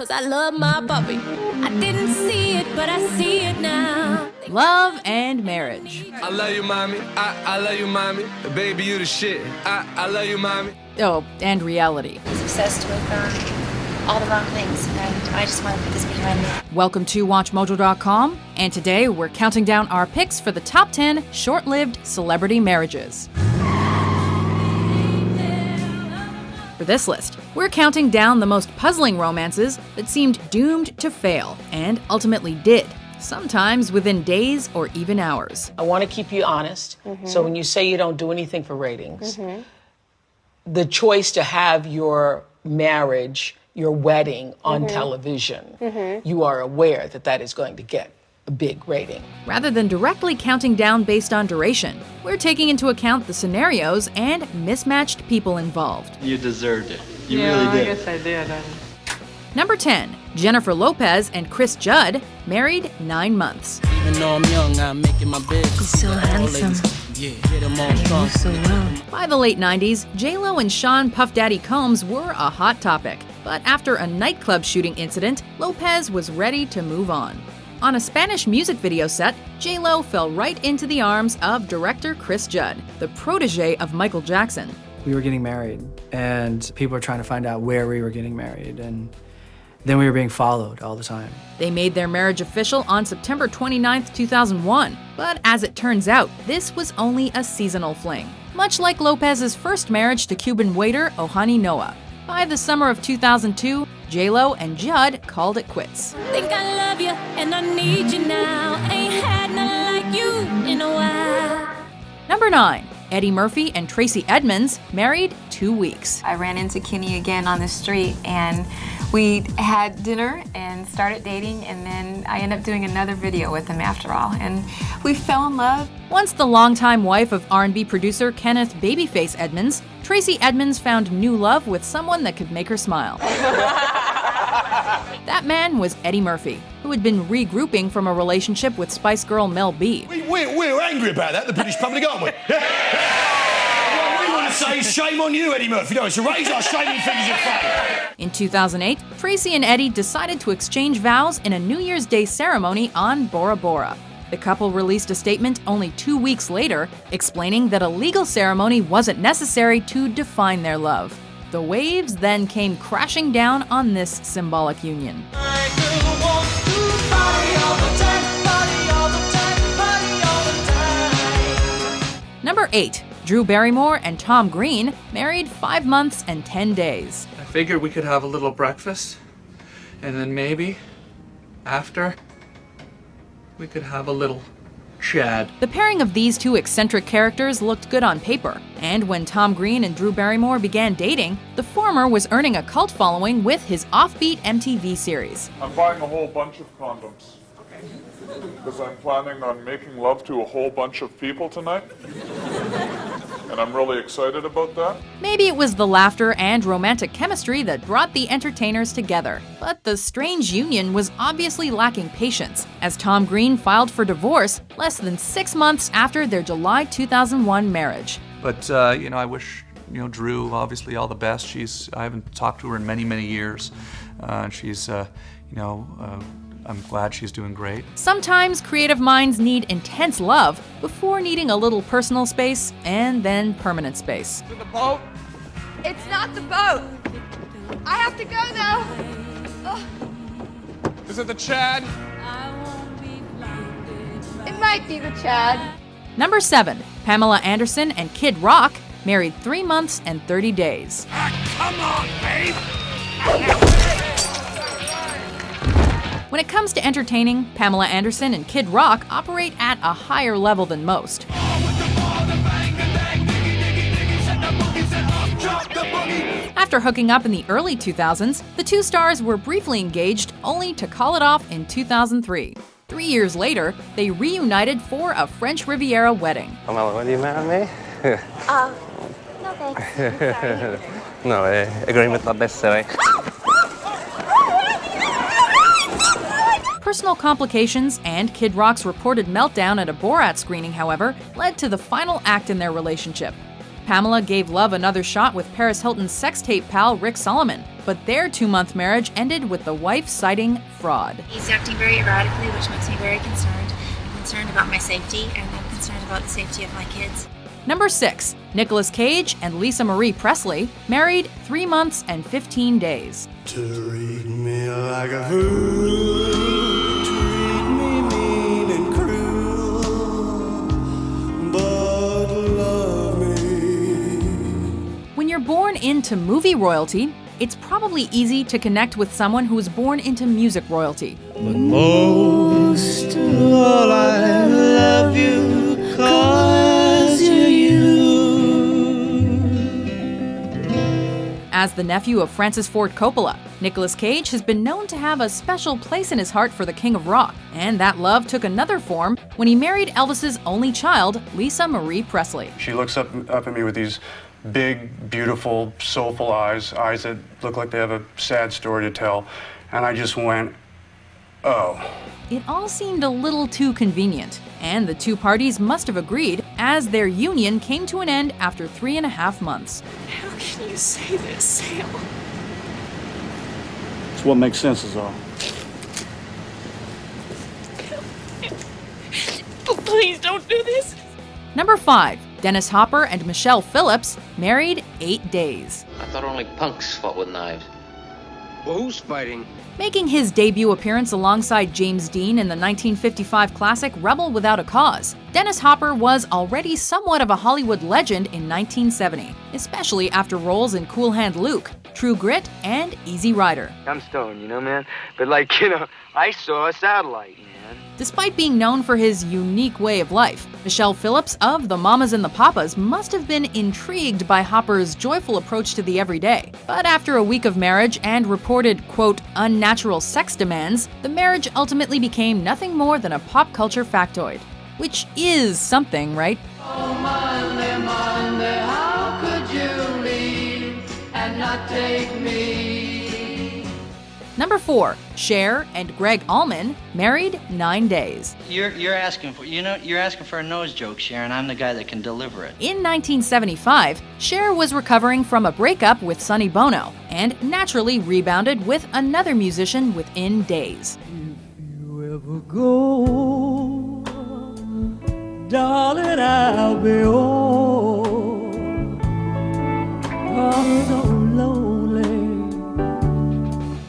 'cause I love my puppy. I didn't see it, but I see it now. Love and marriage. I love you, mommy. I love you, mommy. Baby, you the shit. I love you, mommy. Oh, and reality. He's obsessed with all the wrong things, and I just want to put this behind me. Welcome to WatchMojo.com, and today we're counting down our picks for the top 10 short-lived celebrity marriages. For this list, we're counting down the most puzzling romances that seemed doomed to fail, and ultimately did, sometimes within days or even hours. I want to keep you honest, so when you say you don't do anything for ratings, the choice to have your marriage, your wedding on television, you are aware that that is going to get a big rating. Rather than directly counting down based on duration, we're taking into account the scenarios and mismatched people involved. You deserved it. You really did. I guess I did. Number 10, Jennifer Lopez and Kris Judd, married 9 months. Even though I'm young, I'm making my bed. He's so handsome. Yeah, get them all strong. So well. By the late 90s, J-Lo and Sean Puff Daddy Combs were a hot topic. But after a nightclub shooting incident, Lopez was ready to move on. On a Spanish music video set, J-Lo fell right into the arms of director Kris Judd, the protege of Michael Jackson. We were getting married, and people were trying to find out where we were getting married, and then we were being followed all the time. They made their marriage official on September 29, 2001. But as it turns out, this was only a seasonal fling, much like Lopez's first marriage to Cuban waiter Ohani Noah. By the summer of 2002, J-Lo and Judd called it quits. Think I love you and I need you now. Ain't had nothing like you in a while. Number 9, Eddie Murphy and Tracey Edmonds, married 2 weeks. I ran into Kenny again on the street, and we had dinner and started dating, and then I ended up doing another video with him after all, and we fell in love. Once the longtime wife of R&B producer Kenneth Babyface Edmonds, Tracey Edmonds found new love with someone that could make her smile. That man was Eddie Murphy, who had been regrouping from a relationship with Spice Girl Mel B. We're angry about that, the British public, aren't we? What we want to say is shame on you, Eddie Murphy. No, it's to raise our shaming fingers of fame. In 2008, Tracey and Eddie decided to exchange vows in a New Year's Day ceremony on Bora Bora. The couple released a statement only 2 weeks later, explaining that a legal ceremony wasn't necessary to define their love. The waves then came crashing down on this symbolic union. Number 8, Drew Barrymore and Tom Green, married 5 months and 10 days. I figured we could have a little breakfast, and then maybe, after, we could have a little Chad. The pairing of these two eccentric characters looked good on paper, and when Tom Green and Drew Barrymore began dating, the former was earning a cult following with his offbeat MTV series. I'm buying a whole bunch of condoms. Because I'm planning on making love to a whole bunch of people tonight. And I'm really excited about that. Maybe it was the laughter and romantic chemistry that brought the entertainers together. But the strange union was obviously lacking patience, as Tom Green filed for divorce less than 6 months after their July 2001 marriage. But, I wish, Drew, obviously, all the best. I haven't talked to her in many, many years. She's, I'm glad she's doing great. Sometimes creative minds need intense love before needing a little personal space and then permanent space. To the boat? It's not the boat. I have to go, though. Ugh. Is it the Chad? It might be the Chad. Number 7, Pamela Anderson and Kid Rock, married 3 months and 30 days. Come on, babe! When it comes to entertaining, Pamela Anderson and Kid Rock operate at a higher level than most. After hooking up in the early 2000s, the two stars were briefly engaged only to call it off in 2003. 3 years later, they reunited for a French Riviera wedding. Pamela, will you marry me? No thanks. No, agreement not necessary. Personal complications and Kid Rock's reported meltdown at a Borat screening, however, led to the final act in their relationship. Pamela gave love another shot with Paris Hilton's sex tape pal Rick Solomon, but their 2-month marriage ended with the wife citing fraud. He's acting very erratically, which makes me very concerned. I'm concerned about my safety, and I'm concerned about the safety of my kids. Number 6. Nicolas Cage and Lisa Marie Presley, married 3 months and 15 days. Treat me like a fool, treat me mean and cruel, but love me. When you're born into movie royalty, it's probably easy to connect with someone who was born into music royalty. But most of all, I love you 'cause you're you. As the nephew of Francis Ford Coppola, Nicolas Cage has been known to have a special place in his heart for the King of Rock, and that love took another form when he married Elvis's only child, Lisa Marie Presley. She looks up at me with these big, beautiful, soulful eyes that look like they have a sad story to tell, and I just went, oh. It all seemed a little too convenient, and the two parties must have agreed, as their union came to an end after 3.5 months. How can you say this, Sam? It's what makes sense is all. Oh, please don't do this. Number 5. Dennis Hopper and Michelle Phillips, married 8 days. I thought only punks fought with knives. Well, who's fighting? Making his debut appearance alongside James Dean in the 1955 classic Rebel Without a Cause, Dennis Hopper was already somewhat of a Hollywood legend in 1970, especially after roles in Cool Hand Luke, True Grit, and Easy Rider. I'm stoned, you know, man? But I saw a satellite, man. Despite being known for his unique way of life, Michelle Phillips of the Mamas and the Papas must have been intrigued by Hopper's joyful approach to the everyday. But after a week of marriage and reported, quote, unnatural sex demands, the marriage ultimately became nothing more than a pop culture factoid. Which is something, right? Oh, Monday, Monday, how could you leave and not take me? Number 4. Cher and Greg Allman, married 9 days. You're asking for a nose joke, Sharon. I'm the guy that can deliver it. In 1975, Cher was recovering from a breakup with Sonny Bono and naturally rebounded with another musician within days. If you ever go, darling, I'll be all. I'm so lonely.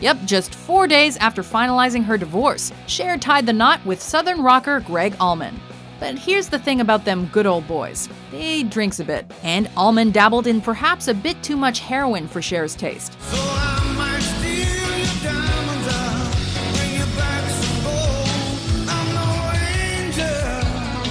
Yep, just 4 days after finalizing her divorce, Cher tied the knot with Southern rocker Greg Allman. But here's the thing about them good old boys. They drinks a bit, and Allman dabbled in perhaps a bit too much heroin for Cher's taste. So I might steal your diamonds out, bring you back some gold. I'm no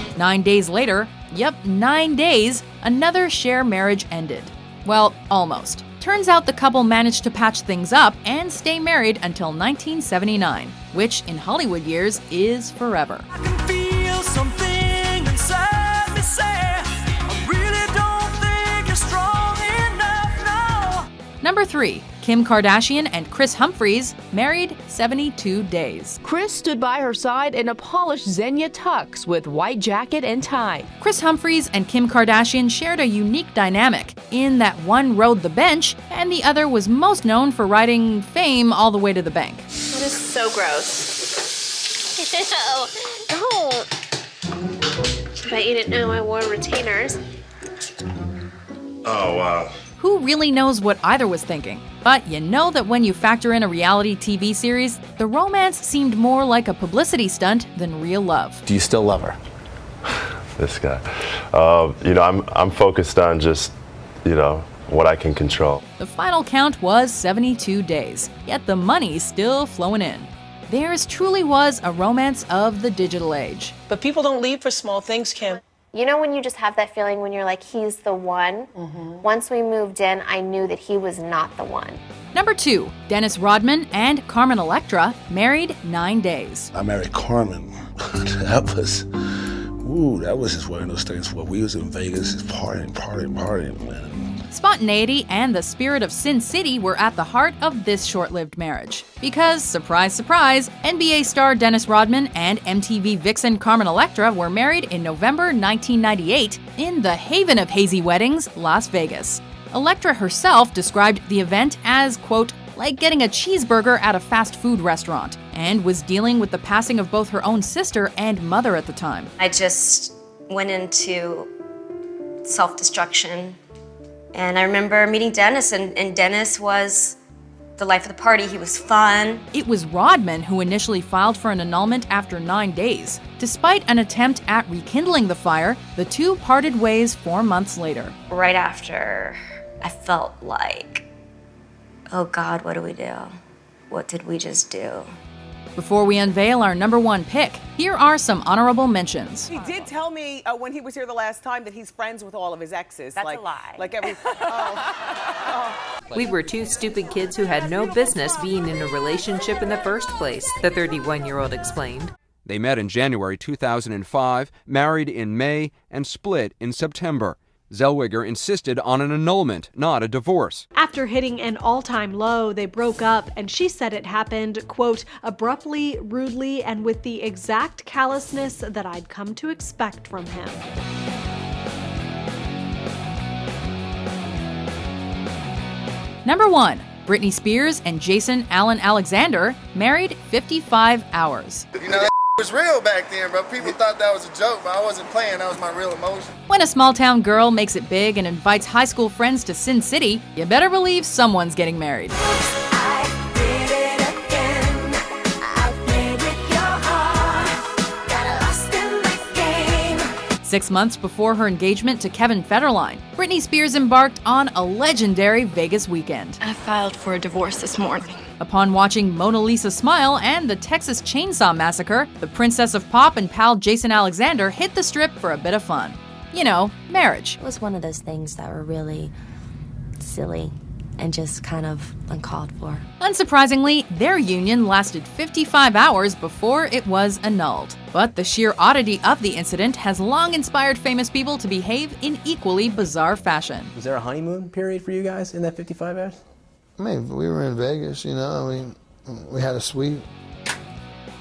angel. 9 days later, yep, 9 days, another Cher marriage ended. Well, almost. Turns out the couple managed to patch things up and stay married until 1979, which in Hollywood years is forever. I can feel something inside me say, I really don't think you're strong enough now. Number 3. Kim Kardashian and Kris Humphries, married 72 days. Kris stood by her side in a polished Xenia tux with white jacket and tie. Kris Humphries and Kim Kardashian shared a unique dynamic, in that one rode the bench and the other was most known for riding fame all the way to the bank. That is so gross. Ew. Don't. Bet you didn't know I wore retainers. Oh, wow. Who really knows what either was thinking? But you know that when you factor in a reality TV series, the romance seemed more like a publicity stunt than real love. Do you still love her? This guy. I'm focused on just, what I can control. The final count was 72 days, yet the money's still flowing in. Theirs truly was a romance of the digital age. But people don't leave for small things, Kim. You know when you just have that feeling when you're like, he's the one? Mm-hmm. Once we moved in, I knew that he was not the one. Number 2, Dennis Rodman and Carmen Electra, married 9 days. I married Carmen. That was ooh, that was just one of those things where we was in Vegas, just partying, man. Spontaneity and the spirit of Sin City were at the heart of this short-lived marriage. Because, surprise, surprise, NBA star Dennis Rodman and MTV vixen Carmen Electra were married in November 1998 in the haven of hazy weddings, Las Vegas. Electra herself described the event as, quote, like getting a cheeseburger at a fast food restaurant, and was dealing with the passing of both her own sister and mother at the time. I just went into self-destruction. And I remember meeting Dennis, and Dennis was the life of the party. He was fun. It was Rodman who initially filed for an annulment after 9 days. Despite an attempt at rekindling the fire, the two parted ways 4 months later. Right after, I felt like, oh God, what do we do? What did we just do? Before we unveil our number one pick, here are some honorable mentions. He did tell me when he was here the last time that he's friends with all of his exes. That's a lie. Like every. We were two stupid kids who had no business being in a relationship in the first place, the 31-year-old explained. They met in January 2005, married in May, and split in September. Zellweger insisted on an annulment, not a divorce. After hitting an all-time low, they broke up, and she said it happened, quote, abruptly, rudely, and with the exact callousness that I'd come to expect from him. Number 1. Britney Spears and Jason Allen Alexander married 55 hours. You know, that was real back then, bro. People thought that was a joke, but I wasn't playing. That was my real emotion. When a small-town girl makes it big and invites high school friends to Sin City, you better believe someone's getting married. 6 months before her engagement to Kevin Federline, Britney Spears embarked on a legendary Vegas weekend. I filed for a divorce this morning. Upon watching Mona Lisa Smile and the Texas Chainsaw Massacre, the Princess of Pop and pal Jason Alexander hit the strip for a bit of fun. You know, marriage. It was one of those things that were really silly and just kind of uncalled for. Unsurprisingly, their union lasted 55 hours before it was annulled. But the sheer oddity of the incident has long inspired famous people to behave in equally bizarre fashion. Was there a honeymoon period for you guys in that 55 hours? I mean, we were in Vegas, you know, I mean, we had a suite.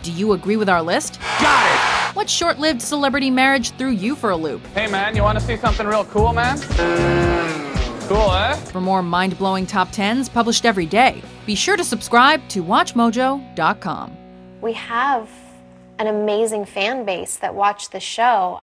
Do you agree with our list? Got it! What short-lived celebrity marriage threw you for a loop? Hey man, you want to see something real cool, man? Cool, eh? For more mind-blowing top 10s published every day, be sure to subscribe to WatchMojo.com. We have an amazing fan base that watch the show.